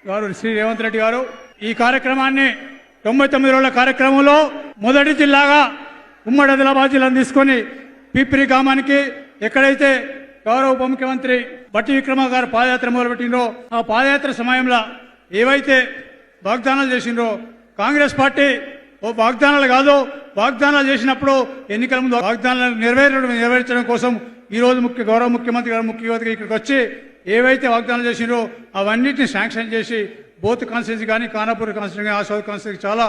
గారు శ్రీ రేవంత్ రెడ్డి గారు ఈ కార్యక్రమాన్ని 99 రోజుల కార్యక్రమంలో మొదటి జిల్లాగా ఉమ్మడి ఆదిలాబాద్ జిల్లాను తీసుకొని పిప్పిరి గ్రామానికి ఎక్కడైతే గౌరవ ఉప ముఖ్యమంత్రి బట్టి విక్రమ గారు పాదయాత్ర మొదలుపెట్టిండ్రో ఆ పాదయాత్ర సమయంలో ఏవైతే వాగ్దానాలు చేసిండ్రో కాంగ్రెస్ పార్టీ వాగ్దానాలు కాదు, వాగ్దానాలు చేసినప్పుడు ఎన్నికల ముందు వాగ్దానాలు నెరవేర్చడం కోసం ఈరోజు గౌరవ ముఖ్యమంత్రి గారు ముఖ్యమంత్రి ఇక్కడికి వచ్చి ఏవైతే వాగ్దానాలు చేసిండ్రో అవన్నిటిని శాంక్షన్ చేసి బోత్ కాన్స్టిట్యున్సీ కానీ ఖానాపూర్ కాన్స్టిట్యున్సీ కానీ ఆసాద్ కాన్స్టిట్యున్సీ చాలా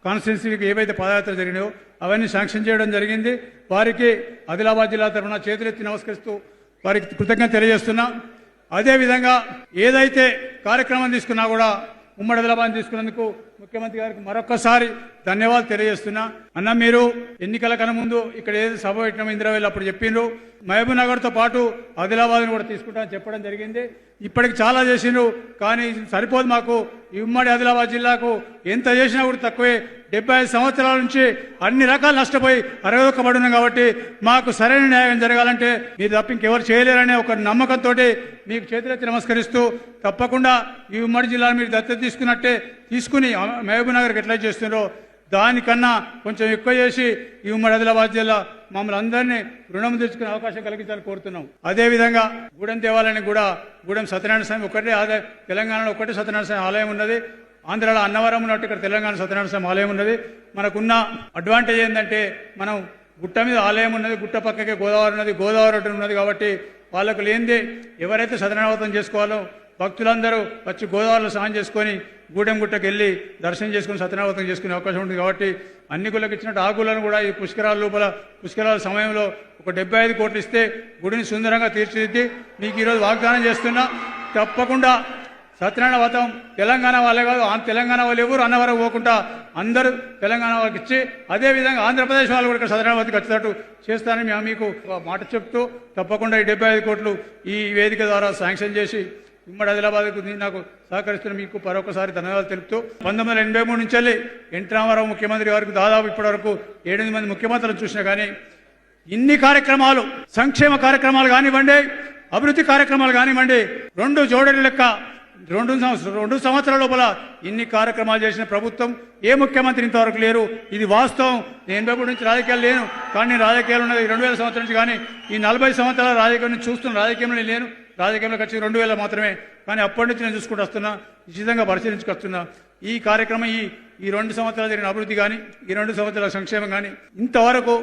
కాన్స్టిట్యున్సీకి ఏవైతే పాదయాత్ర జరిగినాయో అవన్నీ శాంక్షన్ చేయడం జరిగింది. వారికి ఆదిలాబాద్ జిల్లా తరఫున చేతులెత్తి నమస్కరిస్తూ వారికి కృతజ్ఞత తెలియజేస్తున్నా. అదేవిధంగా ఏదైతే కార్యక్రమం తీసుకున్నా కూడా ఉమ్మడి ఆదిలాబాద్ తీసుకున్నందుకు ముఖ్యమంత్రి గారికి మరొకసారి ధన్యవాదాలు తెలియజేస్తున్నా. అన్న మీరు ఎన్నికల కన్నా ముందు ఇక్కడ ఏదో సభ పెట్టినామో ఇందిరావేలు అప్పుడు చెప్పిండ్రు, మహబూబ్ నగర్తో పాటు ఆదిలాబాద్ని కూడా తీసుకుంటామని చెప్పడం జరిగింది. ఇప్పటికి చాలా చేసిండ్రు, కానీ సరిపోదు. మాకు ఈ ఉమ్మడి ఆదిలాబాద్ జిల్లాకు ఎంత చేసినా కూడా తక్కువే. 75 సంవత్సరాల నుంచి అన్ని రకాలు నష్టపోయి అరవొక్కబడినాం కాబట్టి మాకు సరైన న్యాయం జరగాలంటే మీరు తప్ప ఇంకెవరు చేయలేరనే ఒక నమ్మకంతో మీకు చేతులెత్తి నమస్కరిస్తూ తప్పకుండా ఈ ఉమ్మడి జిల్లాను మీరు దత్తత తీసుకున్నట్టే తీసుకుని మహబూబ్ నగర్కి ఎట్లా చేస్తున్నారో దానికన్నా కొంచెం ఎక్కువ చేసి ఈ ఉమ్మడి ఆదిలాబాద్ జిల్లా మమ్మల్ని అందరినీ రుణం తెచ్చుకునే అవకాశం కలిగించాలని కోరుతున్నాం. అదేవిధంగా గూడెం దేవాలయానికి కూడా గూడెం సత్యనారాయణ స్వామి ఒకటే తెలంగాణలో ఒకటే సత్యనారాయణ స్వామి ఆలయం ఉన్నది. ఆంధ్రాలో అన్నవరం ఉన్నట్టు ఇక్కడ తెలంగాణ సత్యనారాయణ స్వామి ఆలయం ఉన్నది. మనకున్న అడ్వాంటేజ్ ఏంటంటే మనం గుట్ట మీద ఆలయం ఉన్నది, గుట్ట పక్కకే గోదావరి ఉన్నది, గోదావరి ఒడ్డున ఉన్నది కాబట్టి వాళ్ళకు లేనిదే ఎవరైతే సత్యనారాయణ చేసుకోవాలో భక్తులందరూ వచ్చి గోదావరిలో స్నానం చేసుకొని గూడెం గుట్టకు వెళ్ళి దర్శనం చేసుకుని సత్యనారాయణ చేసుకునే అవకాశం ఉంటుంది. కాబట్టి అన్ని గుళ్ళకి ఇచ్చినట్టు ఆ గుళ్ళను కూడా ఈ పుష్కరాల లోపల పుష్కరాల సమయంలో ఒక 75 కోట్లు ఇస్తే గుడిని సుందరంగా తీర్చిదిద్ది మీకు ఈరోజు వాగ్దానం చేస్తున్నా. తప్పకుండా సత్యనారాయణ వ్రతం తెలంగాణ వాళ్ళే కాదు, తెలంగాణ వాళ్ళు ఎవరు అన్నవరం పోకుండా అందరూ తెలంగాణ వాళ్ళకి ఇచ్చి అదేవిధంగా ఆంధ్రప్రదేశ్ వాళ్ళు కూడా ఇక్కడ సత్యనారాయణ వ్రతకి వచ్చేటట్టు చేస్తానని మేము మీకు మాట చెప్తూ తప్పకుండా ఈ 75 కోట్లు ఈ వేదిక ద్వారా శాంక్షన్ చేసి ఉమ్మడి ఆదిలాబాద్కు నాకు సహకరిస్తున్న మీకు మరొకసారి ధన్యవాదాలు తెలుపుతూ 1983 నుంచి వెళ్ళి ఎన్టీ రామారావు ముఖ్యమంత్రి గారికి దాదాపు ఇప్పటి వరకు 7 మంది ముఖ్యమంత్రులను చూసినా కానీ ఇన్ని కార్యక్రమాలు సంక్షేమ కార్యక్రమాలు కానివ్వండి, అభివృద్ధి కార్యక్రమాలు కానివ్వండి, 2 జోడెల లెక్క 2 సంవత్సరాల లోపల ఇన్ని కార్యక్రమాలు చేసిన ప్రభుత్వం ఏ ముఖ్యమంత్రి ఇంతవరకు లేరు. ఇది వాస్తవం. నేను 83 నుంచి రాజకీయాలు లేను, కానీ నేను రాజకీయాలు ఉన్నది 2000 సంవత్సరం నుంచి. కానీ ఈ 40 సంవత్సరాల రాజకీయం నుంచి చూస్తున్న రాజకీయంలో లేను. రాజకీయంలో ఖర్చు 2000 మాత్రమే. కానీ అప్పటి నుంచి నేను చూసుకుంటూ వస్తున్నా, నిశ్చితంగా పరిశీలించుకొస్తున్నా. ఈ కార్యక్రమం ఈ 2 సంవత్సరాలు జరిగిన అభివృద్ధి కానీ, ఈ 2 సంవత్సరాల సంక్షేమం కానీ ఇంతవరకు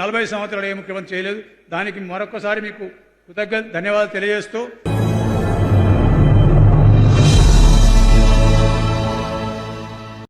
40 సంవత్సరాలు ఏ ముఖ్యమంత్రి చేయలేదు. దానికి మరొకసారి మీకు కృతజ్ఞత ధన్యవాదాలు తెలియజేస్తూ